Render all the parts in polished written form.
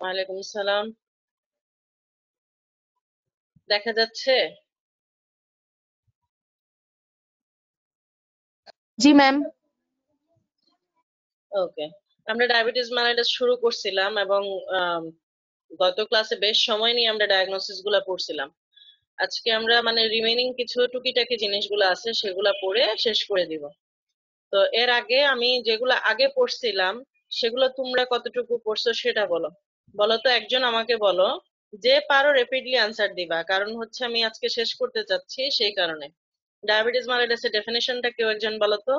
ওয়ালাইকুম সালাম। দেখা যাচ্ছে? জি ম্যাম। ওকে। আমরা ডায়াবেটিস mellitus শুরু করছিলাম এবং আম, গত ক্লাসে বেশ সময় নিয়ে আমরা ডায়াগনোসিস গুলা পড়ছিলাম। আজকে আমরা মানে রিমেইনিং কিছু টুকিটাকি জিনিসগুলো আছে সেগুলা পড়ে শেষ করে দিব। তো এর আগে আমি যেগুলা আগে পড়ছিলাম সেগুলো তোমরা কতটুকু পড়ছো সেটা বলো। বলো তো, একজন আমাকে বলো। যে পারো রেপিডলি আনসার দিবা, কারণ হচ্ছে আমি আজকে শেষ করতে চাচ্ছি সেই কারণে। ডায়াবেটিস mellitus এর ডেফিনেশনটা কেউ একজন বলো তো।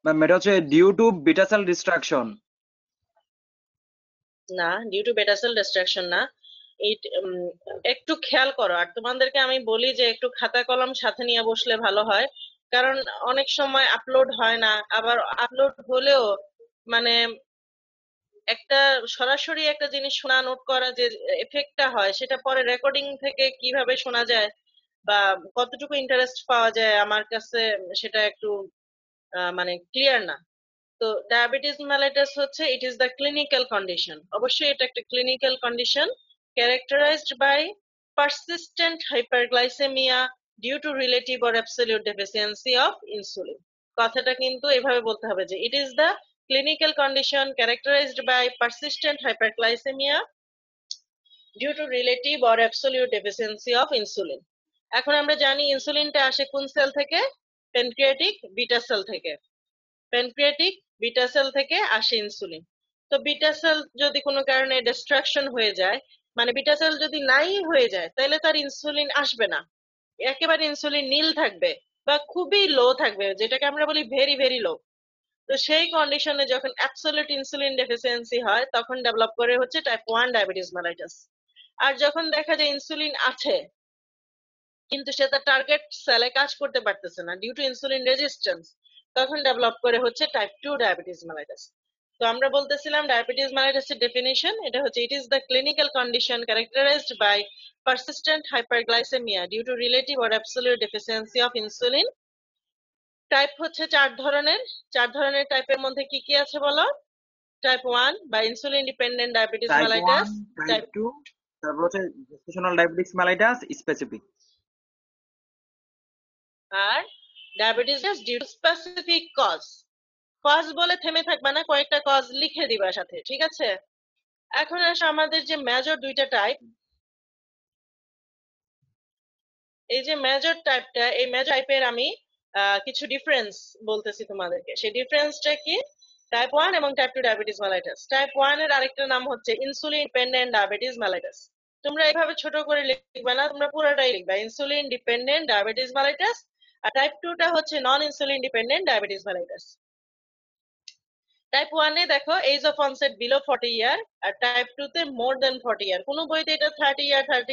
ম্যাম এটা হচ্ছে due to beta cell destruction. না, due to beta cell destruction না। এই একটু খেয়াল করো, আর তোমাদেরকে আমি বলি যে একটু খাতা কলম সাথে নিয়ে বসলে ভালো হয়। কারণ অনেক সময় আপলোড হয় না, আবার আপলোড হলেও মানে একটা সরাসরি একটা জিনিস শোনা নোট করা যে এফেক্টটা হয় সেটা পরে রেকর্ডিং থেকে কিভাবে শোনা যায় বা কতটুকু ইন্টারেস্ট পাওয়া যায় আমার কাছে সেটা একটু মানে ক্লিয়ার না। তো ডায়াবেটিস mellitus হচ্ছে it is the clinical condition, অবশ্যই এটা একটা clinical condition characterised by persistent hyperglycaemia due to relative or absolute deficiency of insulin. কথাটা কিন্তু এভাবে বলতে হবে যে it is the clinical condition characterised by persistent hyperglycaemia due to relative or absolute deficiency of insulin. এখন আমরা জানি ইনসুলিনটা আসে কোন সেল থেকে? প্যানক্রিয়াটিক বিটা সেল থেকে। প্যানক্রিয়াটিক বিটা সেল থেকে আসে ইনসুলিন। তো বিটা সেল যদি কোনো কারণে ডিস্ট্রাকশন হয়ে যায়, মানে বিটা সেল যদি নাই হয়ে যায়, তাহলে তার ইনসুলিন আসবে না, একেবারে ইনসুলিন নীল থাকবে বা খুবই লো থাকবে, যেটাকে আমরা বলি ভেরি ভেরি লো। তো সেই কন্ডিশনে যখন অ্যাবসলিউট ইনসুলিন ডেফিসিয়েন্সি হয় তখন ডেভেলপ করে হচ্ছে টাইপ 1 ডায়াবেটিস mellitus। আর যখন দেখা যায় ইনসুলিন আছে কিন্তু সে তার টার্গেট সেলে কাজ করতে পারতেছে না ডিউ টু ইনসুলিন রেজিস্ট্যান্স, তখন ডেভেলপ করে হচ্ছে টাইপ 2 ডায়াবেটিস mellitus। তো আমরা বলতেছিলাম ডায়াবেটিস mellitus এর ডেফিনিশন এটা হচ্ছে it is the clinical condition characterised by persistent hyperglycaemia due to relative or absolute deficiency of insulin. Type হচ্ছে চার ধরনের টাইপের মধ্যে কি কি আছে বলো? টাইপ 1 বা insulin dependent diabetes type one, mellitus। Type type two, তারপর হচ্ছে জেস্টেশনাল ডায়াবেটিস মেলাইটাস স্পেসিফিক। আর diabetes due to specific cause. Cause বলে থেমে থাকবা না, কয়েকটা কজ লিখে দিবা সাথে, ঠিক আছে? এখন আসো আমাদের যে মেজর দুইটা টাইপ, এই যে মেজর টাইপটা, এই মেজর টাইপের আমি কিছু ডিফারেন্স বলতেছি তোমাদেরকে। সেই ডিফারেন্সটা কি? টাইপ 1 এবং টাইপ 2 ডায়াবেটিস mellitus। টাইপ 1 এর আরেকটা নাম হচ্ছে ইনসুলিন ডিপেন্ডেন্ট ডায়াবেটিস mellitus। তোমরা এইভাবে ছোট করে লিখবা না, তোমরা পুরোটাই লিখবা ইনসুলিন ডিপেন্ডেন্ট ডায়াবেটিস mellitus। আর টাইপ 2টা হচ্ছে non insulin dependent diabetes mellitus। Type 1 এ দেখো age of onset below 40 year, আর টাইপ 2 তে মোর দেন 40 ইয়ার। কোনো বইতে এটা 30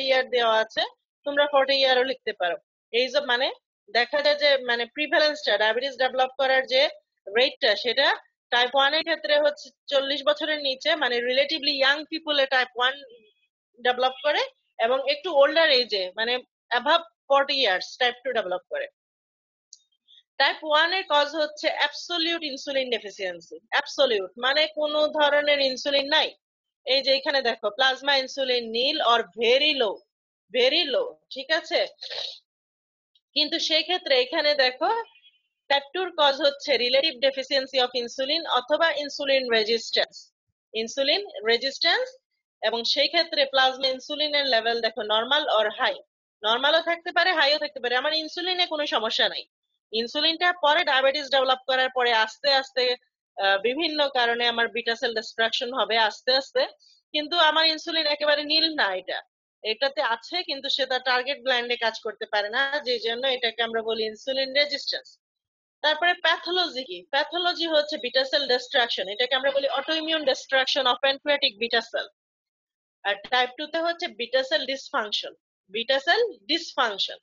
ইয়ার দেওয়া আছে, তোমরা 40 ইয়ারও লিখতে পারো। এজ অফ মানে দেখা যায় যে মানে প্রিভ্যালেন্সটা ডায়াবেটিস ডেভেলপ করার যে রেটটা সেটা টাইপ 1 এর ক্ষেত্রে হচ্ছে 40 বছরের নিচে মানে রিলেটিভলি ইয়াং পিপুলে টাইপ 1 ডেভেলপ করে, এবং একটু ওল্ডার এজে মানে অ্যাভাব 40 ইয়ার্স টাইপ 2 ডেভেলপ করে। টাইপ 1 এর কজ হচ্ছে অ্যাবসলিউট ইনসুলিন ডেফিসিয়েন্সি। অ্যাবসলিউট মানে কোনো ধরনের ইনসুলিন নাই। এই যে এখানে দেখো plasma insulin nil or very low, very low, ঠিক আছে? কিন্তু সেই ক্ষেত্রে এখানে দেখো টাইপ 2 কজ হচ্ছে রিলেটিভ ডেফিসিয়েন্সি অফ ইনসুলিন অথবা ইনসুলিন রেজিস্ট্যান্স। ইনসুলিন রেজিস্ট্যান্স, এবং সেই ক্ষেত্রে প্লাজমা ইনসুলিনের লেভেল দেখো নর্মাল অর হাই। নর্মালও থাকতে পারে, হাইও থাকতে পারে, আমার ইনসুলিনে কোনো সমস্যা নাই। ইনসুলিনটা পরে ডায়াবেটিস ডেভেলপ করার পরে আস্তে আস্তে বিভিন্ন কারণে আমার বিটা সেল ডিস্ট্রাকশন হবে আস্তে আস্তে, কিন্তু আমার ইনসুলিন একেবারে নীল না, এটাতে আছে কিন্তু সে তার টার্গেট গ্ল্যান্ডে কাজ করতে পারে না, যে জন্য এটাকে আমরা বলি ইনসুলিন রেজিস্ট্যান্স। তারপরে প্যাথোলজি কি? প্যাথোলজি হচ্ছে বিটা সেল ডিস্ট্রাকশন, এটাকে আমরা বলি autoimmune destruction of pancreatic beta cell. আর টাইপ 2 তে হচ্ছে beta cell dysfunction, beta cell dysfunction.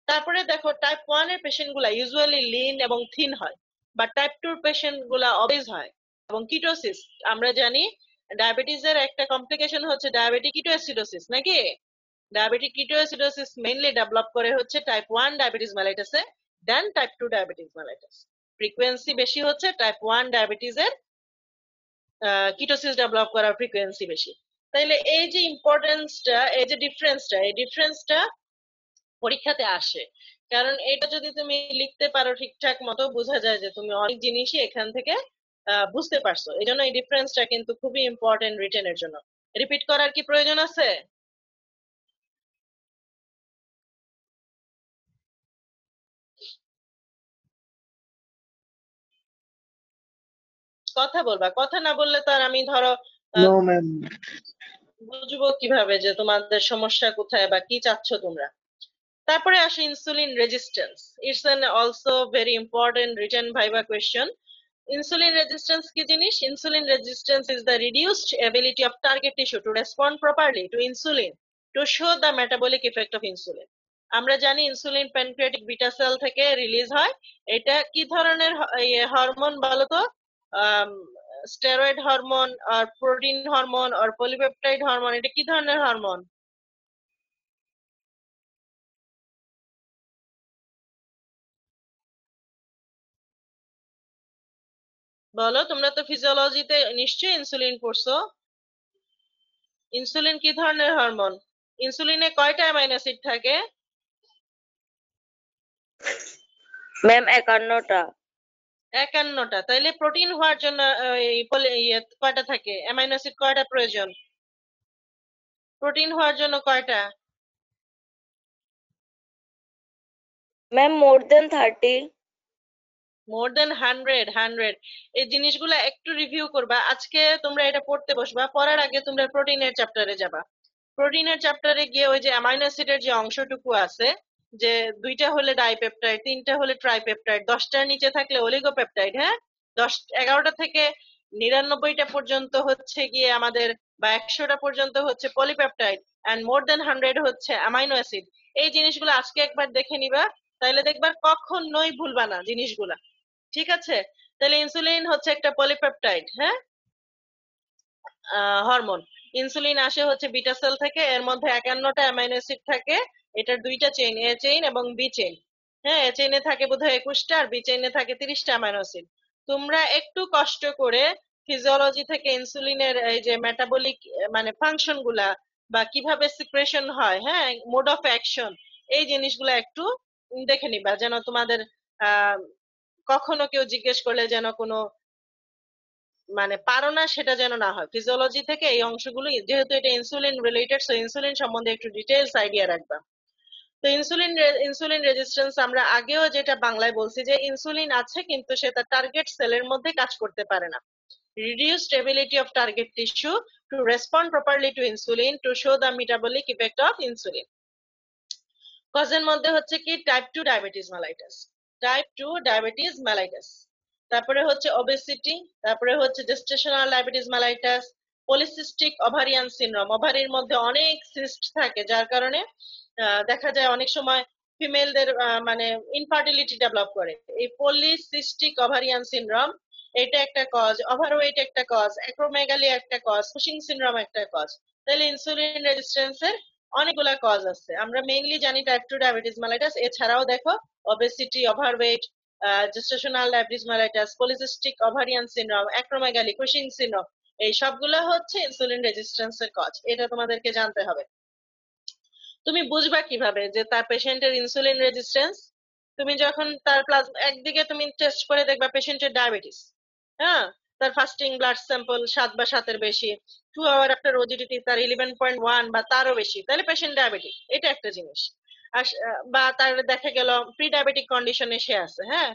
তারপরে দেখো টাইপ 1 এর পেশেন্ট গুলা ইউজুয়ালি লিন এবং থিন হয়, বা টাইপ 2 পেশেন্ট গুলা অবেজ হয় এবং কিটোসিস। আমরা জানি ডায়াবেটিস এর একটা কমপ্লিকেশন হচ্ছে ডায়াবেটিক কিটোএসিডোসিস, নাকি? ডায়াবেটিক কিটোএসিডোসিস মেইনলি ডেভেলপ করে হচ্ছে টাইপ 1 ডায়াবেটিস মেলাইটাসে, দেন টাইপ 2 ডায়াবেটিস মেলাইটাস। ফ্রিকোয়েন্সি বেশি হচ্ছে টাইপ 1 ডায়াবেটিসের, কিটোসিস ডেভেলপ করার ফ্রিকোয়েন্সি বেশি। তাইলে এই যে ইম্পর্টেন্সটা, এই যে ডিফারেন্সটা, এই ডিফারেন্সটা পরীক্ষাতে আসে। কারণ এটা যদি তুমি লিখতে পারো ঠিকঠাক মতো, বোঝা যায় যে তুমি অনেক জিনিসই এখান থেকে বুঝতে পারছো। এই জন্য এই ডিফারেন্সটা কিন্তু খুবই ইম্পর্টেন্ট রিটেনের জন্য। রিপিট করার কি প্রয়োজন আছে? কথা বলবা, কথা না বললে তো আর আমি ধরো নো ম্যাম। বুঝবো কিভাবে যে তোমাদের সমস্যা কোথায় বা কি চাচ্ছ তোমরা। তারপরে আসে insulin resistance. It's an also very important written viva question. Insulin resistance কি জিনিস? Insulin resistance is the reduced ability of target tissue to respond properly to insulin to show the metabolic effect of insulin. আমরা জানি insulin pancreatic beta cell থেকে release হয়। এটা কি ধরনের hormone বলো তো? স্টেরয়েড হরমোন আর প্রোটিন হরমোন আর polypeptide hormone, এটা কি ধরনের হরমোন? বলো, তোমরা তো ফিজিওলজিতে নিশ্চয়ই ইনসুলিন পড়ছো। ইনসুলিন কি ধরনের হরমোন? ইনসুলিনে কয়টা অ্যামাইনো অ্যাসিড থাকে? ম্যাম 51টা। 51টা। তাইলে প্রোটিন হওয়ার জন্য কয়টা থাকে? অ্যামাইনো অ্যাসিড কয়টা প্রয়োজন? প্রোটিন হওয়ার জন্য কয়টা? ম্যাম মোর দেন 30। মোর দেন 100। এই জিনিসগুলো একটু রিভিউ করবা। আজকে তোমরা এটা পড়তে বসবা, পড়ার আগে তোমরা প্রোটিনের চ্যাপ্টারে যাবা। প্রোটিনের চ্যাপ্টারে গিয়ে ওই যে অ্যামাইনো অ্যাসিডের যে অংশটুকু আছে, যে 2টা হলে ডাইপেপটাইড, 3টা হলে ট্রাইপেপটাইড, 10টার নিচে থাকলে অলিগোপেপটাইড, হ্যাঁ, 11টা থেকে 99টা পর্যন্ত হচ্ছে গিয়ে আমাদের, বা 100টা পর্যন্ত হচ্ছে পলিপেপটাইড, এন্ড মোর দেন 100 হচ্ছে অ্যামাইনো অ্যাসিড। এই জিনিসগুলো আজকে একবার দেখে নিবা, তাইলে দেখবা কখনোই ভুলবা না জিনিসগুলা। ঠিক আছে? তাহলে ইনসুলিন হচ্ছে একটা পলিপেপটাইড, হ্যাঁ, হরমোন। ইনসুলিন আসে হচ্ছে বিটা সেল থেকে, এর মধ্যে 51টা অ্যামাইনো অ্যাসিড থাকে। এটার 2টা চেইন, এ চেইন এবং বি চেইন। হ্যাঁ, এ চেইনে থাকে বোধহয় 21টা আর বি চেইনে থাকে 30টা অ্যামাইনো অ্যাসিড। তোমরা একটু কষ্ট করে ফিজিওলজি থেকে ইনসুলিনের এই যে মেটাবলিক মানে ফাংশন গুলা বা কিভাবে সিক্রেশন হয়, হ্যাঁ, মোড অফ অ্যাকশন, এই জিনিসগুলা একটু দেখে নিবা, যেন তোমাদের আহ কখনো কেউ জিজ্ঞেস করলে যেন কোনো মানে পারো না সেটা যেন না হয়। ফিজিওলজি থেকে এই অংশগুলো, যেহেতু এটা ইনসুলিন রিলেটেড, সো ইনসুলিন সম্বন্ধে একটু ডিটেইলস আইডিয়া রাখবা। তো ইনসুলিন রেজিস্ট্যান্স আমরা আগেও যেটা বাংলায় বলছি যে ইনসুলিন আছে কিন্তু সে তার টার্গেট সেলের মধ্যে কাজ করতে পারে না। Reduced ability of target tissue to respond properly to insulin to show the metabolic effect of insulin. কজের মধ্যে হচ্ছে কি type 2 diabetes mellitus, type 2 diabetes mellitus, তারপরে হচ্ছে ওবেসিটি, তারপরে হচ্ছে gestational diabetes mellitus, polycystic ovarian syndrome, ওভারির মধ্যে অনেক সিস্ট থাকে যার কারণে দেখা যায় অনেক সময় ফিমেলদের মানে ইনফার্টিলিটি ডেভেলপ করে। এই পলিসিস্টিক ওভারিয়ান সিনড্রোম এটা একটা কজ, ওভারওয়েট একটা কজ, অ্যাক্রোমেগালি একটা কজ, কুশিং সিনড্রোম একটা কজ। তাহলে ইনসুলিন রেজিস্ট্যান্সের অনেকগুলা কজ আছে। আমরা মেইনলি জানি টাইপ 2 ডায়াবেটিস মেলাইটাস, এছাড়াও দেখো obesity, overweight, gestational diabetes mellitus, polycystic ovarian syndrome, acromegaly, Cushing syndrome, এই সবগুলো হচ্ছে ইনসুলিন রেজিস্ট্যান্সের কজ। এটা তোমাদেরকে জানতে হবে। তুমি বুঝবা কিভাবে যে তার পেশেন্টের ইনসুলিন রেজিস্ট্যান্স? তুমি যখন তার একদিকে তুমি টেস্ট করে দেখবা পেশেন্টের ডায়াবেটিস, হ্যাঁ, তার ফাস্টিং ব্লাড স্যাম্পল 7 বা 7-এর বেশি, 2 আওয়ার আফটার ওজিডিটি তার 11.1 বা তারও বেশি, তাহলে পেশেন্ট ডায়াবেটিক, এটা একটা জিনিস। আর বা তার দেখা গেল প্রি ডায়াবেটিক কন্ডিশনে সে আছে, হ্যাঁ,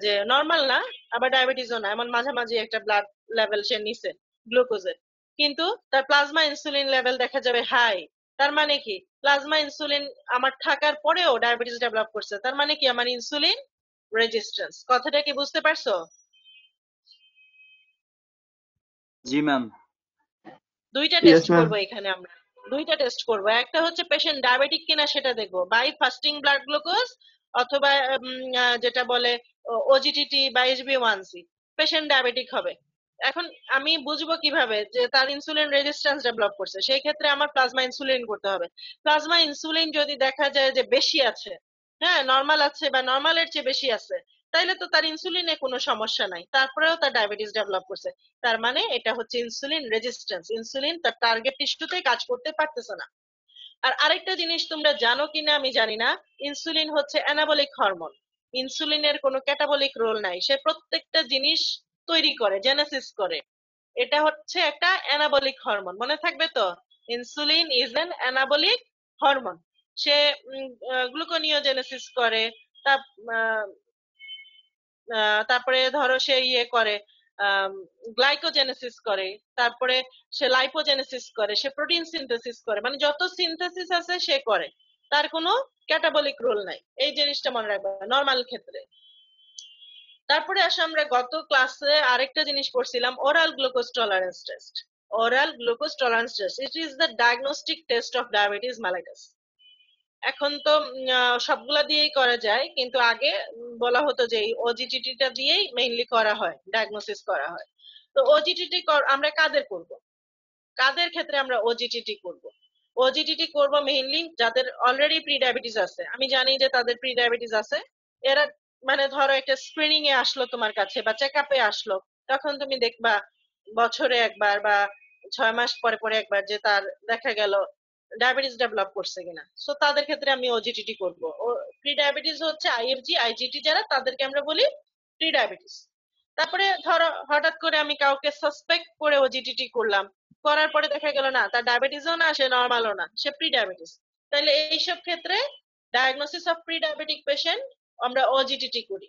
যে নর্মাল না আবার ডায়াবেটিসও না, এমন মাঝামাঝি একটা ব্লাড লেভেল সে নিছে গ্লুকোজের, কিন্তু তার প্লাজমা ইনসুলিন লেভেল দেখা যাবে হাই। তার মানে কি প্লাজমা ইনসুলিন আমার থাকার পরেও ডায়াবেটিস ডেভেলপ করছে, তার মানে কি আমার ইনসুলিন রেজিস্ট্যান্স। কথাটা কি বুঝতে পারছো? জি ম্যাম। দুইটা Yes, টেস্ট ma'am. করবো এখানে আমরা, দুইটা টেস্ট করবো। একটা হচ্ছে পেশেন্ট ডায়াবেটিক কিনা সেটা দেখবো বাই ফাস্টিং ব্লাড গ্লুকোজ, অথবা যেটা বলে ওজিটিটি বা HbA1c, পেশেন্ট ডায়াবেটিক হবে। এখন আমি বুঝবো কিভাবে যে তার ইনসুলিন রেজিস্ট্যান্স ডেভেলপ করছে? সেই ক্ষেত্রে আমার প্লাজমা ইনসুলিন করতে হবে। প্লাজমা ইনসুলিন যদি দেখা যায় যে বেশি আছে, হ্যাঁ নর্মাল আছে বা নর্মালের চেয়ে বেশি আছে, তাইলে তো তার ইনসুলিনে কোনো সমস্যা নাই, তারপরেও তার ডায়াবেটিস ডেভেলপ করছে। তার মানে এটা হচ্ছে ইনসুলিন রেজিস্ট্যান্স, ইনসুলিন তার টার্গেট টিস্যুতে কাজ করতে পারতেছে না। আর আরেকটা জিনিস তোমরা জানো কিনা আমি জানি না, ইনসুলিন হচ্ছে অ্যানাবলিক হরমোন। ইনসুলিনের কোনো ক্যাটাবলিক রোল নাই, সে প্রত্যেকটা জিনিস তৈরি করে, জেনেসিস করে। এটা হচ্ছে একটা অ্যানাবলিক হরমোন, মনে থাকবে তো। Insulin is an anabolic hormone. Say gluconeogenesis করে। তারপরে ধরো সে ইয়ে করে, গ্লাইকোজেনেসিস করে, তারপরে সে লাইপোজেনেসিস করে, সে প্রোটিন সিনথেসিস করে, মানে যত সিনথেসিস আছে সে করে। তার কোনো ক্যাটাবলিক রোল নাই, এই জিনিসটা মনে রাখবে নর্মাল ক্ষেত্রে। তারপরে আসে আমরা গত ক্লাসে আরেকটা জিনিস পড়ছিলাম, oral glucose tolerance test. Oral glucose tolerance test, it is the diagnostic test of diabetes mellitus. এখন তো সবগুলা দিয়েই করা যায়, কিন্তু আগে বলা হতো যে এই ওজিটিটিটা দিয়েই মেইনলি করা হয়, ডায়াগনোসিস করা হয়। তো ওজিটিটি আমরা কাদের করব, কাদের ক্ষেত্রে আমরা ওজিটিটি করব? ওজিটিটি করব মেইনলি যাদের অলরেডি প্রি ডায়াবেটিস আছে। আমি জানি যে তাদের প্রি ডায়াবেটিস আছে, এরা মানে ধরো একটা স্ক্রিনিং এ আসলো তোমার কাছে বা চেক আপে আসলো, তখন তুমি দেখবা বছরে একবার বা 6 মাস পরে পরে একবার যে তার দেখা গেল ডায়াবেটিস ডেভেলপ করছে কিনা। সো তাদের ক্ষেত্রে আমি ওজিটিটি করব। ও প্রি ডায়াবেটিস হচ্ছে আইএফজি আইজিটি যারা, তাদেরকে আমরা বলি প্রি ডায়াবেটিস। তারপরে ধরো হঠাৎ করে আমি কাউকে সাসপেক্ট করে ওজিটিটি করলাম, করার পরে দেখা গেল না তার ডায়াবেটিসও না, সে নর্মালও না, সে প্রি ডায়াবেটিস। তাহলে এইসব ক্ষেত্রে diagnosis of pre diabetic patient আমরা ওজিটিটি করি।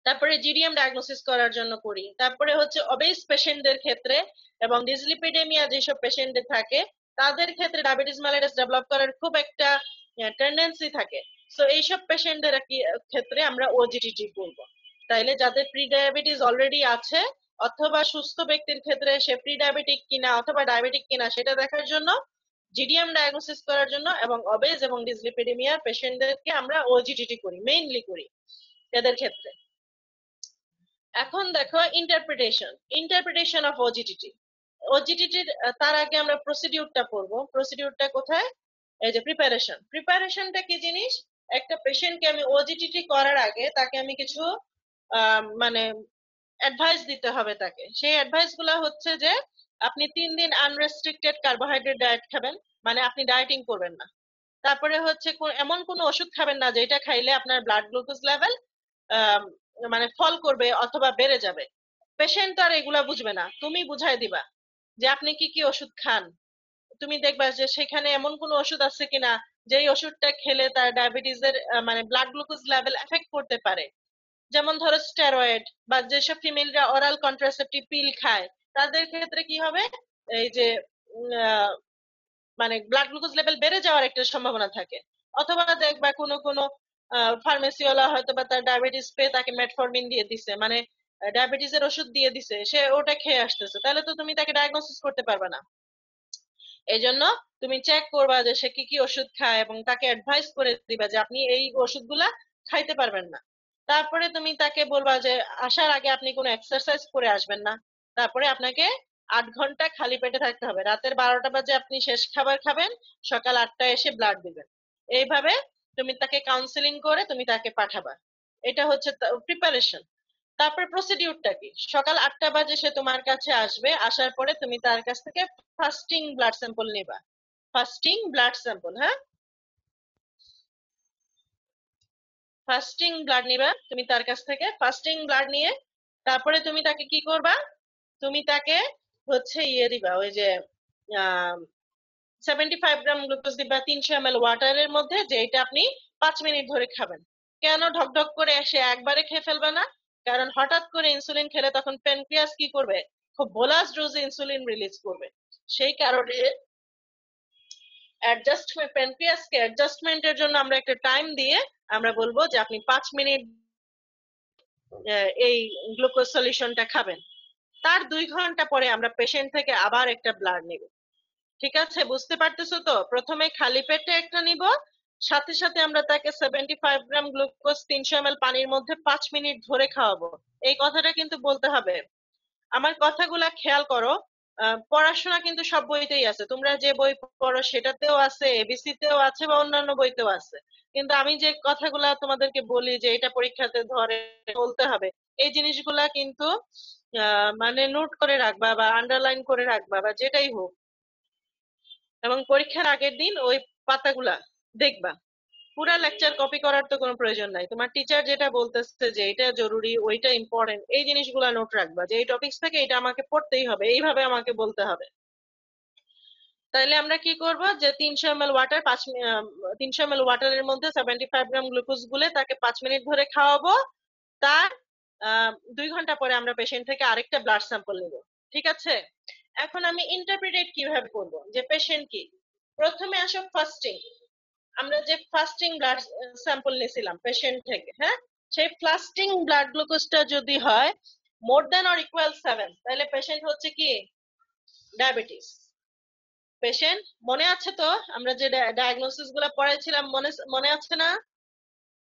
তারপরে জিডিএম ডায়াগনোসিস করার জন্য করি। তারপরে হচ্ছে অবেস পেশেন্টদের ক্ষেত্রে এবং ডিসলিপিডেমিয়া যেসব পেশেন্টদের থাকে তাদের ক্ষেত্রে ডায়াবেটিস মেলাইটাস ডেভেলপ করার খুব একটা টেন্ডেন্সি থাকে। সো এইসব পেশেন্টদের ক্ষেত্রে আমরা ওজিটিটি করব। তাইলে যাদের প্রি ডায়াবেটিস অলরেডি আছে অথবা সুস্থ ব্যক্তির ক্ষেত্রে সে প্রি ডায়াবেটিক কিনা অথবা ডায়াবেটিক কিনা সেটা দেখার জন্য, জিডিএম ডায়াগনোসিস করার জন্য এবং অবেজ এবং ডিসলিপিডেমিয়ার পেশেন্টদেরকে আমরা ওজিটিটি করি, মেইনলি করি এদের ক্ষেত্রে। এখন দেখো ইন্টারপ্রিটেশন অফ ওজিটিটি। ওজিটিটির তার আগে আমরা প্রসিডিউরটা পড়বো। প্রসিডিউরটা কোথায়? এই যে প্রিপারেশনটা কি জিনিস? একটা পেশেন্টকে আমি ওজিটিটি করার আগে তাকে আমি কিছু মানে অ্যাডভাইস দিতে হবে তাকে। সেই অ্যাডভাইস গুলা হচ্ছে যে আপনি 3 দিন আনরেস্ট্রিক্টেড কার্বোহাইড্রেট ডায়েট খাবেন, মানে আপনি ডায়েটিং করবেন না। তারপরে হচ্ছে এমন কোনো ওষুধ খাবেন না যেটা খাইলে আপনার ব্লাড গ্লুকোজ লেভেল মানে ফল করবে অথবা বেড়ে যাবে। পেশেন্ট তো আর এগুলা বুঝবে না, তুমি বুঝাই দিবা যে আপনি কি কি ওষুধ খান। তুমি দেখবা যে সেখানে এমন কোনো ওষুধ আছে কিনা যেই ওষুধটা খেলে তার ডায়াবেটিসের মানে ব্লাড গ্লুকোজ লেভেল এফেক্ট করতে পারে। যেমন ধরো স্টেরয়েড বা যেসব ফিমেলরা অরাল কন্ট্রাসেপটিভ পিল খায় তাদের ক্ষেত্রে কি হবে, এই যে মানে ব্লাড গ্লুকোজ লেভেল বেড়ে যাওয়ার একটা সম্ভাবনা থাকে। অথবা দেখবা কোনো কোনো ফার্মেসিওয়ালা হয়তো বা তার ডায়াবেটিস পেয়ে তাকে মেটফরমিন দিয়ে দিছে, মানে ডায়াবেটিসের ওষুধ দিয়ে দিছে, সে ওটা খেয়ে আসতেছে, তাহলে তো তুমি তাকে ডায়াগনোসিস করতে পারবে না। এই জন্য তুমি চেক করবা যে সে কি কি ওষুধ খায় এবং তাকে অ্যাডভাইস করে দিবা যে আপনি এই ওষুধগুলা খাইতে পারবেন না। তারপরে তুমি তাকে বলবা যে আসার আগে আপনি কোনো এক্সারসাইজ করে আসবেন না। তারপরে আপনাকে 8 ঘন্টা খালি পেটে থাকতে হবে, রাতের 12টা বাজে আপনি শেষ খাবার খাবেন, সকাল 8টায় এসে ব্লাড দিবেন। এইভাবে তুমি তাকে কাউন্সিলিং করে তুমি তাকে পাঠাবা। এটা হচ্ছে প্রিপারেশন। তারপর প্রসিডিউরটা কি? সকাল 8টা বাজে সে তোমার কাছে আসবে, আসার পরে তুমি তার কাছ থেকে ফাস্টিং ব্লাড স্যাম্পল নিবা। ফাস্টিং ব্লাড স্যাম্পল, হ্যাঁ, ফাস্টিং ব্লাড নিবা তুমি তার কাছ থেকে। ফাস্টিং ব্লাড নিয়ে তারপরে তুমি তাকে কি করবা? তুমি তাকে হচ্ছে ইয়ে দিবা, ওই যে 75 গ্রাম গ্লুকোজ দিবা 300 ml ওয়াটারের মধ্যে, যে এটা আপনি 5 মিনিট ধরে খাবেন। কেন ঢকঢক করে এসে একবারে খেয়ে ফেলবে না? কারণ হঠাৎ করে ইনসুলিন খেলে তখন প্যানক্রিয়াস কি করবে, খুব বোলাস ডোজে ইনসুলিন রিলিজ করবে। সেই কারণে প্যানক্রিয়াসকে অ্যাডজাস্টমেন্টের জন্য আমরা একটা টাইম দিয়ে আমরা বলবো যে আপনি 5 মিনিট এই গ্লুকোজ সলিউশনটা খাবেন। তার 2 ঘন্টা পরে আমরা পেশেন্ট থেকে আবার একটা ব্লাড নিব। ঠিক আছে, বুঝতে পারতেছো তো? প্রথমে খালি পেটে একটা নিব, সাথে সাথে আমরা তাকে 75 গ্রাম গ্লুকোজ 300 ml পানির মধ্যে 5 মিনিট ধরে খাওয়াবো। এই কথাটা কিন্তু বলতে হবে। আমার কথাগুলা খেয়াল করো। পড়াশোনা কিন্তু সব বইতেই আছে, তোমরা যে বই পড়ো সেটাতেও আছে, এবিসি তেও আছে বা অন্যান্য বইতেও আছে। কিন্তু আমি যে কথাগুলা তোমাদেরকে বলি যে এটা পরীক্ষাতে ধরে বলতে হবে, এই জিনিসগুলা কিন্তু মানে নোট করে রাখবা বা আন্ডারলাইন করে রাখবা বা যেটাই হোক, এবং পরীক্ষার আগের দিন ওই পাতাগুলা দেখবা। পুরা লেকচার কপি করার তো কোনো প্রয়োজন নাই, তোমার টিচার যেটা বলতেছে যে এটা জরুরি ওইটা ইম্পর্টেন্ট, এই জিনিসগুলা নোট রাখবা যে এই টপিকস থেকে এটা আমাকে পড়তেই হবে, এইভাবে আমাকে বলতে হবে। তাইলে আমরা কি করব যে 300 ml ওয়াটার 300 ml ওয়াটারের মধ্যে 75 গ্রাম গ্লুকোজ গুলে তাকে 5 মিনিট ধরে খাওয়াবো। তার 2 ঘন্টা পরে আমরা পেশেন্ট থেকে আরেকটা ব্লাড স্যাম্পল নেব। ঠিক আছে, এখন আমি ইন্টারপ্রিটেট কিভাবে করব যে পেশেন্ট কি। প্রথমে আসো ফাস্টিং, আমরা যে ফাস্টিং ব্লাড স্যাম্পল নিয়েছিলাম পেশেন্ট থেকে, হ্যাঁ, সেই ফাস্টিং ব্লাড গ্লুকোজটা যদি হয় মোর দ্যান অর ইকুয়াল 7, তাহলে পেশেন্ট হচ্ছে কি ডায়াবেটিস পেশেন্ট। মনে আছে তো আমরা যে ডায়াগনোসিস গুলা পড়াইছিলাম, মনে মনে আছে না?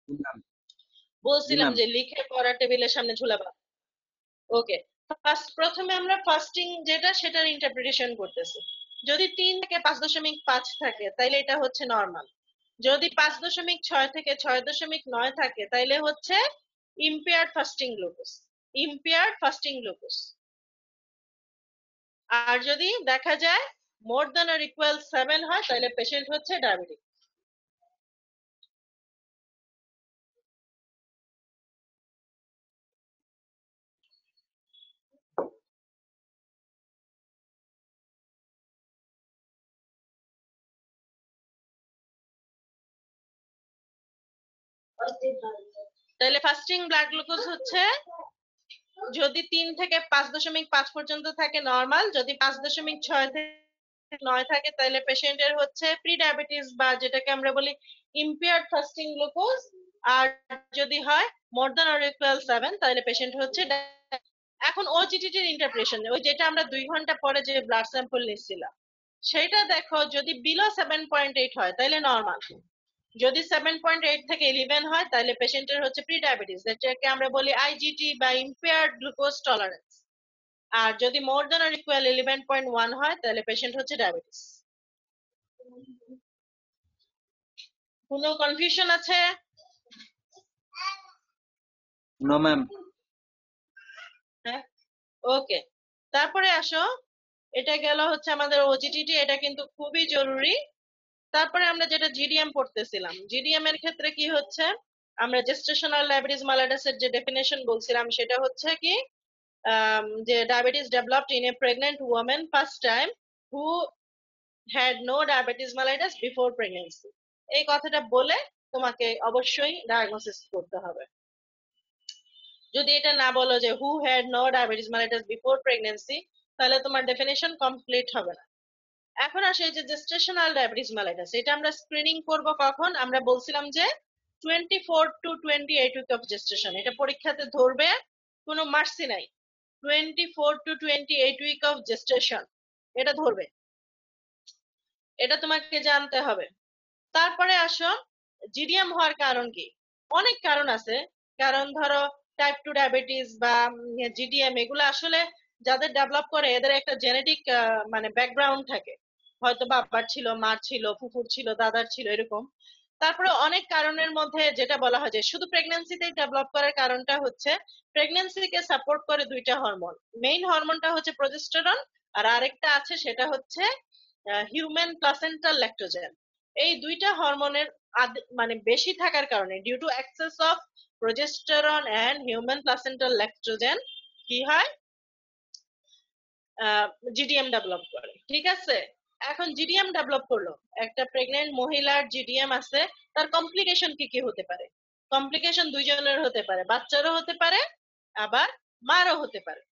জি ম্যাম। জি বলছিলাম ম্যাম। যে লিখে পড়া টেবিলের সামনে ঝুলাবা। ওকে, প্রথমে আমরা ফাস্টিং যেটা সেটার ইন্টারপ্রিটেশন করতেছি। যদি 3 থেকে 5.5 থাকে তাইলে এটা হচ্ছে নরমাল। যদি 5.6 থেকে 6.9 থাকে তাইলে হচ্ছে impaired fasting glucose, impaired fasting glucose. আর যদি দেখা যায় মোর দ্যান অর ইকুয়াল 7 হয় তাহলে পেশেন্ট হচ্ছে ডায়াবেটিক। তাহলে ফাস্টিং ব্লাড গ্লুকোজ হচ্ছে যদি 3 থেকে 5.5 পর্যন্ত থাকে নরমাল, যদি 5.6 থেকে 9 থাকে তাহলে পেশেন্টের হচ্ছে প্রি ডায়াবেটিস বা যেটাকে আমরা বলি ইম্পেয়ার্ড ফাস্টিং গ্লুকোজ। আর যদি হয় মোর দ্যান অর ইকুয়াল 7 তাহলে পেশেন্ট হচ্ছে এখন ওজিটিটির ইন্টারপ্রিটেশন, ওই যেটা আমরা 2 ঘন্টা পরে যে ব্লাড স্যাম্পল নিচ্ছিলাম সেটা দেখো, যদি বিলো 7.8 হয় তাহলে নরমাল, যদি 7.8 থেকে 11 হয় তাহলে পেশেন্টের হচ্ছে প্রি ডায়াবেটিস, যেটাকে আমরা বলি আইজিটি বা ইম্পেয়ার্ড গ্লুকোজ টলারেন্স। আর যদি মোর দ্যান অর ইকুয়াল 11.1 হয় তাহলে পেশেন্ট হচ্ছে ডায়াবেটিস। কোনো কনফিউশন আছে? No ma'am. হ্যাঁ, ওকে। তারপরে আসো, এটা গেল হচ্ছে আমাদের ওজিটিটি, এটা কিন্তু খুবই জরুরি। তারপরে আমরা যেটা জিডিএম পড়তেছিলাম, জিডিএম এর ক্ষেত্রে কি হচ্ছে, আমরা জেস্টেশনাল ডায়াবেটিস মালাইটাসের যে ডেফিনেশন বলছিলাম সেটা হচ্ছে কি যে diabetes developed in a pregnant women first time who had no diabetes mellitus before pregnancy. এই কথাটা বলে তোমাকে অবশ্যই ডায়াগনোসিস করতে হবে। যদি এটা না বলো যে who had no diabetes mellitus before pregnancy তাহলে তোমার ডেফিনেশন কমপ্লিট হবে না। এখন আসে এই যে জেস্টেশনাল ডায়াবেটিস মালাইটাস, এটা আমরা স্ক্রিনিং করব কখন? আমরা বলছিলাম যে 24 to 28 উইক অফ জেস্টেশন, এটা পরীক্ষাতে ধরবে, কোনো মার্সি নাই। 24 to 28 উইক অফ জেস্টেশন এটা ধরবে, এটা তোমাকে জানতে হবে। তারপরে আসো জিডিএম হওয়ার কারণ কি। অনেক কারণ আছে, কারণ ধরো টাইপ 2 ডায়াবেটিস বা জিডিএম এগুলো আসলে যাদের ডেভেলপ করে এদের একটা জেনেটিক মানে ব্যাকগ্রাউন্ড থাকে, হয়তো বাবার ছিল, মার ছিল, ফুফুর ছিল, দাদার ছিল, এরকম। তারপরে অনেক কারণের মধ্যে যেটা বলা হয় যে শুধু প্রেগন্যান্সিতেই ডেভেলপ করার কারণটা হচ্ছে প্রেগন্যান্সিকে সাপোর্ট করে দুইটা হরমোন। মেইন হরমোনটা হচ্ছে প্রজেস্টেরন, আর আরেকটা আছে সেটা হচ্ছে হিউম্যান প্লাসেন্টাল ল্যাক্টোজেন। এই দুইটা হরমোনের মানে বেশি থাকার কারণে due to excess of progesterone and human placental lactogen কি হয়, জিডিএম ডেভেলপ করে। ঠিক আছে, এখন জিডিএম ডেভেলপ করলো, একটা প্রেগনেন্ট মহিলার জিডিএম আছে, তার কমপ্লিকেশন কি কি হতে পারে? কমপ্লিকেশন দুইজনের হতে পারে, বাচ্চারও হতে পারে আবার মারও হতে পারে।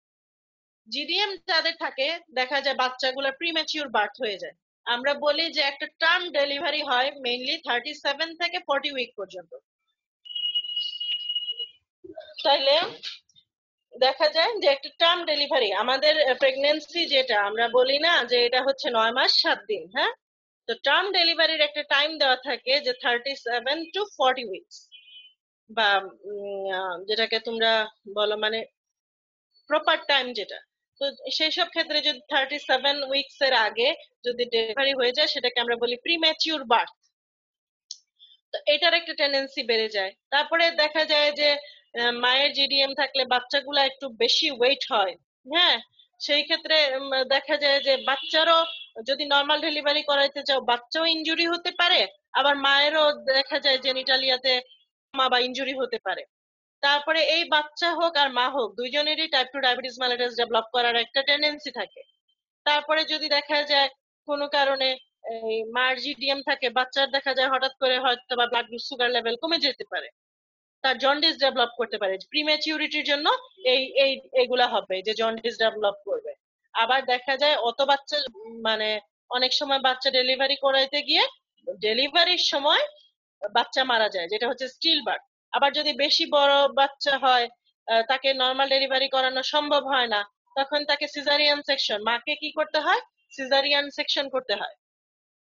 জিডিএম যাদের থাকে দেখা যায় বাচ্চাগুলো প্রিম্যাচিউর বার্থ হয়ে যায়। আমরা বলি যে একটা টার্ম ডেলিভারি হয় মেইনলি 37 থেকে 40 উইক পর্যন্ত। তাইলে দেখা যায় যে একটা টার্ম ডেলিভারি, আমাদের প্রেগনেন্সি যেটা আমরা বলি না যে এটা হচ্ছে 9 মাস 7 দিন, হ্যাঁ, তো টার্ম ডেলিভারির একটা টাইম দেওয়া থাকে যে 37 to 40 উইকস, বা যেটাকে তোমরা বলো মানে প্রপার টাইম যেটা তো সেই সব ক্ষেত্রে যদি 37 উইকস এর আগে যদি ডেলিভারি হয়ে যায় সেটাকে আমরা বলি প্রিম্যাচিউর বার্থ। তো এটার একটা টেন্ডেন্সি বেড়ে যায়। তারপরে দেখা যায় যে মায়ের জিডিএম থাকলে বাচ্চাগুলা একটু বেশি ওয়েট হয়। হ্যাঁ, সেই ক্ষেত্রে দেখা যায় যে বাচ্চারও যদি নর্মাল ডেলিভারি করাইতে চাও বাচ্চাও ইনজুরি হতে পারে, আবার মায়েরও দেখা যায় জেনিটালিয়াতে মা বা ইনজুরি হতে পারে। তারপরে এই বাচ্চা হোক আর মা হোক দুইজনেরই টাইপ 2 ডায়াবেটিস মেলিটাস ডেভেলপ করার একটা টেন্ডেন্সি থাকে। তারপরে যদি দেখা যায় কোনো কারণে এই মার জিডিএম থাকে, বাচ্চার দেখা যায় হঠাৎ করে হয়তো বা ব্লাড সুগার লেভেল কমে যেতে পারে, তার জন্ডিস ডেভেলপ করতে পারে। প্রিম্যাচিউরিটির জন্য এই এই এগুলা হবে যে জন্ডিস ডেভেলপ করবে। আবার দেখা যায় অত বাচ্চা মানে অনেক সময় বাচ্চা ডেলিভারি করাইতে গিয়ে ডেলিভারির সময় বাচ্চা মারা যায়, যেটা হচ্ছে স্টিল বার্থ। আবার যদি বেশি বড় বাচ্চা হয়, তাকে নর্মাল ডেলিভারি করানো সম্ভব হয় না, তখন তাকে সিজারিয়ান সেকশন, মাকে কি করতে হয়, সিজারিয়ান সেকশন করতে হয়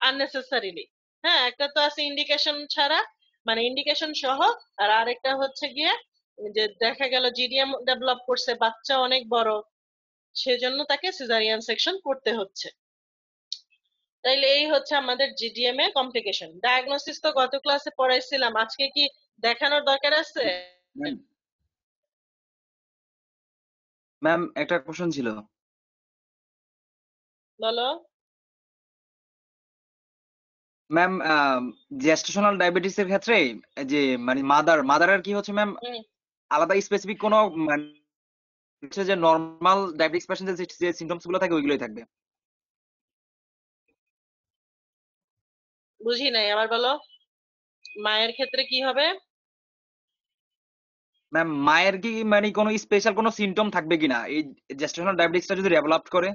আননেসেসারিলি। হ্যাঁ, একটা তো আছে ইন্ডিকেশন ছাড়া, মানে ইন্ডিকেশন সহ, আর আরেকটা হচ্ছে গিয়ে যে দেখা গেল জিডিএম ডেভেলপ করছে, বাচ্চা অনেক বড়, সেজন্য তাকে সিজারিয়ান সেকশন করতে হচ্ছে। তাইলে এই হচ্ছে আমাদের জিডিএম এর কমপ্লিকেশন। ডায়াগনোসিস তো গত ক্লাসে পড়াইছিলাম, আজকে কি দেখানোর দরকার আছে? ম্যাম, ম্যাম একটা কোশ্চেন ছিল। বলো। ম্যাম, জেস্টেশনাল ডায়াবেটিস এর ক্ষেত্রে যে মানে মাদারের কি হচ্ছে ম্যাম, হুম, আলাদা স্পেসিফিক কোনো মানে হচ্ছে যে নর্মাল ডায়াবেটিস পেশেন্টের যে সিমটমস গুলো থাকে ওইগুলোই থাকবে? বুঝি নাই, আবার বলো। মায়ের ক্ষেত্রে কি হবে? ম্যাম, মায়ের কি মানে কোনো স্পেশাল কোনো সিমটম থাকবে কিনা এই জেস্টেশনাল ডায়াবেটিসটা যদি ডেভেলপ করে?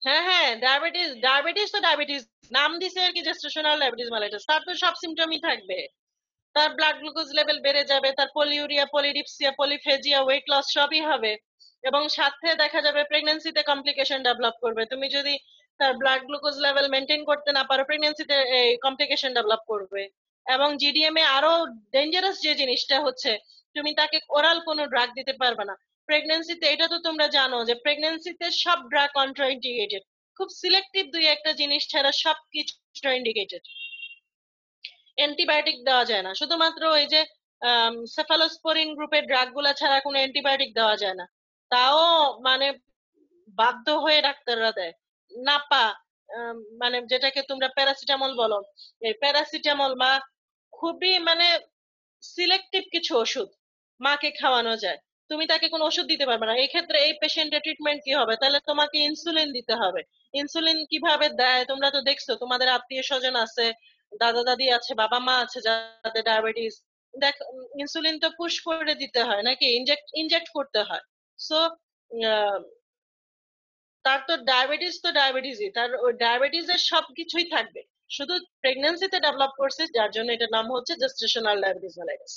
হ্যাঁ হ্যাঁ, ডায়াবেটিস ডায়াবেটিস তো ডায়াবেটিস, নাম দিছে আর কি জেস্টেশনাল ডায়াবেটিস মেলাইটাস, তার তো সব সিমটমই থাকবে। তার ব্লাড গ্লুকোজ লেভেল বেড়ে যাবে, তার polyuria, polydipsia, polyphagia, weight loss সবই হবে। এবং সাথে দেখা যাবে প্রেগন্যান্সিতে কমপ্লিকেশন ডেভেলপ করবে। তুমি যদি তার ব্লাড গ্লুকোজ লেভেল মেনটেন করতে না পারো, প্রেগন্যান্সিতে এই কমপ্লিকেশন ডেভেলপ করবে। এবং জিডিএম এ আরো ডেঞ্জারাস যে জিনিসটা হচ্ছে, তুমি তাকে ওরাল কোনো ড্রাগ দিতে পারবে না প্রেগন্যান্সিতে। এটা তো তোমরা জানো যে প্রেগন্যান্সিতে সব ড্রাগ কন্ট্রাইন্ডিকেটেড, খুব সিলেক্টিভ দুই একটা জিনিস ছাড়া সবকিছু ইন্ডিকেটেড। অ্যান্টিবায়োটিক দেওয়া যায় না, শুধুমাত্র ওই যে সেফালোস্পোরিন গ্রুপের ড্রাগ গুলা ছাড়া কোনো অ্যান্টিবায়োটিক দেওয়া যায় না। তাও মানে বাধ্য হয়ে ডাক্তাররা দেয়। নাপা, মানে যেটাকে তোমরা প্যারাসিটামল বলো, এই প্যারাসিটামল বা খুবই মানে সিলেক্টিভ কিছু ওষুধ মাকে খাওয়ানো যায়। তুমি তাকে কোনো ওষুধ দিতে পারবে না। এই ক্ষেত্রে এই পেশেন্টের ট্রিটমেন্ট কি হবে? তাহলে তোমাকে ইনসুলিন দিতে হবে। ইনসুলিন কিভাবে দেয় তোমরা তো দেখছো, তোমাদের আত্মীয় স্বজন আছে, দাদা দাদি আছে, বাবা মা আছে যাদের ডায়াবেটিস। দেখ, ইনসুলিন তো পুশ করে দিতে হয় নাকি, ইনজেক্ট ইনজেক্ট করতে হয়। সো তার তো ডায়াবেটিসই, তার ওই ডায়াবেটিস এর সবকিছুই থাকবে, শুধু প্রেগন্যান্সিতে ডেভেলপ করছে, যার জন্য এটার নাম হচ্ছে জেস্টেশনাল ডায়াবেটিস মেলাইটাস।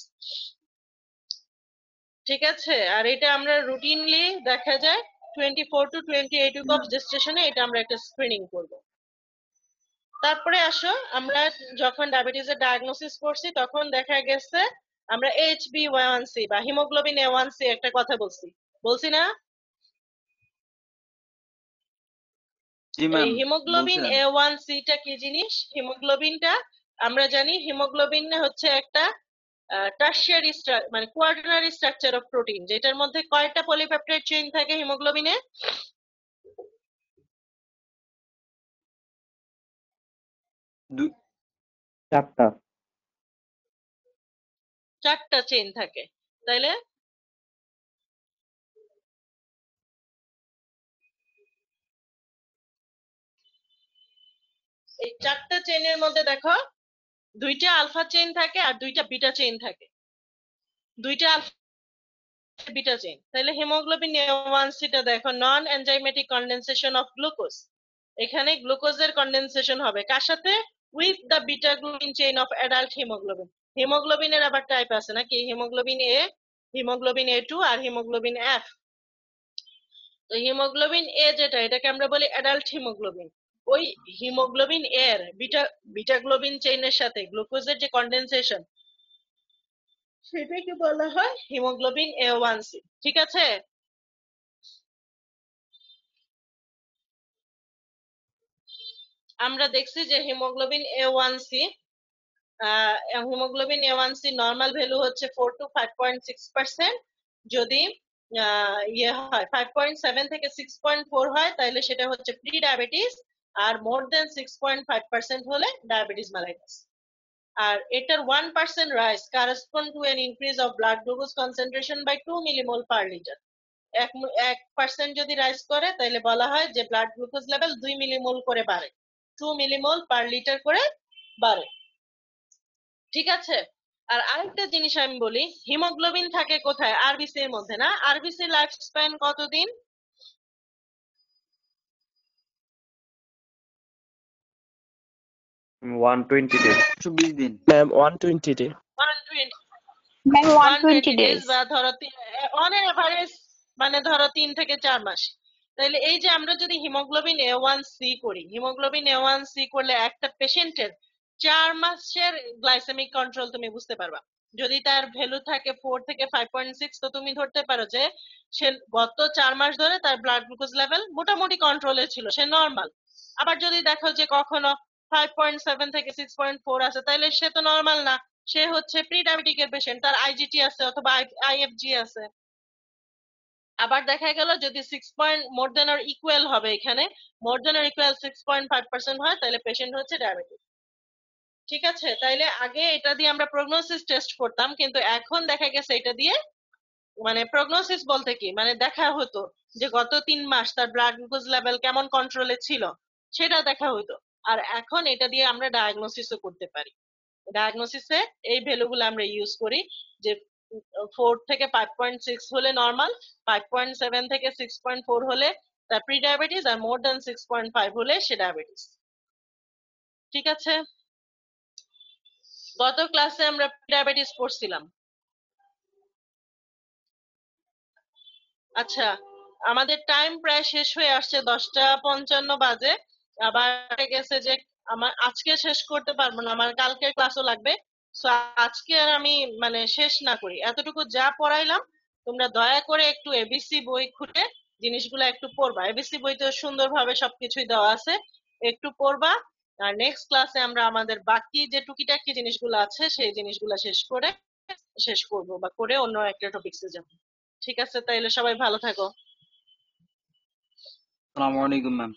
ঠিক আছে, আর এটা আমরা রুটিনলি দেখা যায় 24 to 28 উইক অফ জেস্টেশনে এটা আমরা একটা স্ক্রিনিং করব। তারপরে আসো, আমরা যখন ডায়াবেটিস এর ডায়াগনোসিস করছি তখন দেখা গেছে আমরা HbA1c বা হিমোগ্লোবিন A1c একটা কথা বলছি, বলছি না? জি এই ম্যাম, হিমোগ্লোবিন বলছিলেন। A1c টা কি জিনিস? হিমোগ্লোবিনটা আমরা জানি হিমোগ্লোবিন হচ্ছে একটা টার্সিয়ারি মানে কোয়াটারনারি স্ট্রাকচার অফ প্রোটিন, যেটার মধ্যে কয়টা পলিপেপটাইড চেইন থাকে হিমোগ্লোবিনে? দুই- 4টা। 4টা চেইন থাকে, তাইলে এই 4টা চেইনের মধ্যে দেখো 2টা আলফা চেইন থাকে আর 2টা বিটা চেইন থাকে। 2টা আলফা বিটা চেইন, তাহলে হিমোগ্লোবিন A1c টা দেখো non enzymatic condensation of glucose. এখানে গ্লুকোজের কন্ডেনসেশন হবে কার সাথে? With the beta globin chain of adult haemoglobin. হিমোগ্লোবিনের আবার টাইপ আছে নাকি, হিমোগ্লোবিন A, হিমোগ্লোবিন A2 আর হিমোগ্লোবিন F। তো হিমোগ্লোবিন এ যেটা, এটাকে আমরা বলি অ্যাডাল্ট হিমোগ্লোবিন। ওই হিমোগ্লোবিন এর বিটা বিটা গ্লোবিন চেইনের সাথে গ্লুকোজের যে কন্ডেনসেশন, সেটাকে বলা হয় হিমোগ্লোবিন A1c। ঠিক আছে? আমরা দেখছি যে haemoglobin A1C haemoglobin A1C normal value হচ্ছে 4 to 5.6%। যদি ইয়ে হয় 5.7 থেকে 6.4 হয় তাহলে সেটা হচ্ছে প্রি ডায়াবেটিস, আর মোর দেন 6.5% হলে ডায়াবেটিস মেলাইটাস। আর এটার 1% rise correspond to an increase of blood glucose concentration by 2 millimole per liter। 1% যদি রাইজ করে তাহলে বলা হয় যে ব্লাড গ্লুকোজ লেভেল 2 মিলিমোল করে বাড়ে, 2 মিলিমোল পার লিটার করে বাড়ে। ঠিক আছে। আর আরেকটা জিনিস আমি বলি, হিমোগ্লোবিন থাকে কোথায়? আরবিসি এর মধ্যে না? আরবিসি লাইফ স্প্যান কতদিন? 120 days। 120 দিন। Ma'am 120 day. 120 ma'am 120 120 days days। বা ধরো অন এভারেজ মানে ধরো 3 থেকে 4 মাস। তাহলে এই যে আমরা যদি হিমোগ্লোবিন A1C করি, হিমোগ্লোবিন A1C করলে একটা পেশেন্টের 4 মাসের গ্লাইসেমিক কন্ট্রোল তুমি বুঝতে পারবা। যদি তার ভ্যালু থাকে 4 থেকে 5.6, তো তুমি ধরতে পারো যে সে গত 4 মাস ধরে তার ব্লাড গ্লুকোজ লেভেল মোটামুটি কন্ট্রোলে ছিল, সে নর্মাল। আবার যদি দেখো যে কখনো 5.7 থেকে 6.4 আছে, তাহলে সে তো নর্মাল না, সে হচ্ছে প্রি ডায়াবেটিকের পেশেন্ট, তার আইজিটি আছে অথবা আইএফজি আছে। আবার দেখা গেল যদি 6 point more than or equal হবে, এখানে মোর দেন অর ইকুয়াল 6.5% হয় তাহলে পেশেন্ট হচ্ছে ডায়াবেটিক। ঠিক আছে। তাইলে আগে এটা দিয়ে আমরা প্রগনোসিস টেস্ট করতাম, কিন্তু এখন দেখা গেছে এটা দিয়ে মানে প্রগনোসিস বলতে কি মানে দেখা হতো যে গত 3 মাস তার ব্লাড গ্লুকোজ লেভেল কেমন কন্ট্রোলে ছিল সেটা দেখা হতো। আর এখন এটা দিয়ে আমরা ডায়াগনোসিসও করতে পারি। ডায়াগনোসিসে এই ভ্যালুগুলো আমরা ইউজ করি যে 4 থেকে 5.6 হলে নর্মাল, 5.7 থেকে 6.4 হলে তার প্রি ডায়াবেটিস, আর মোর দেন 6.5 হলে সে ডায়াবেটিস। ঠিক আছে। গত ক্লাসে আমরা প্রি ডায়াবেটিস পড়ছিলাম। আচ্ছা, আমাদের টাইম প্রায় শেষ হয়ে আসছে, 10:55 বাজে। আবার গেছে যে আমার আজকে শেষ করতে পারবো না, আমার কালকের ক্লাসও লাগবে। সো আজকে আর আমি মানে শেষ না করি, এতটুকু যা পড়াইলাম তোমরা দয়া করে একটু এবিসি বই খুঁটে জিনিসগুলো একটু পড়বা। এবিসি বইতে সুন্দরভাবে সবকিছুই দেওয়া আছে, একটু পড়বা। আর নেক্সট ক্লাসে আমরা আমাদের বাকি যে টুকিটাকি জিনিসগুলো আছে সেই জিনিসগুলো শেষ করবো বা করে অন্য একটা টপিকসে যাবো। ঠিক আছে, তাইলে সবাই ভালো থাকো। আসসালামু আলাইকুম ম্যাম।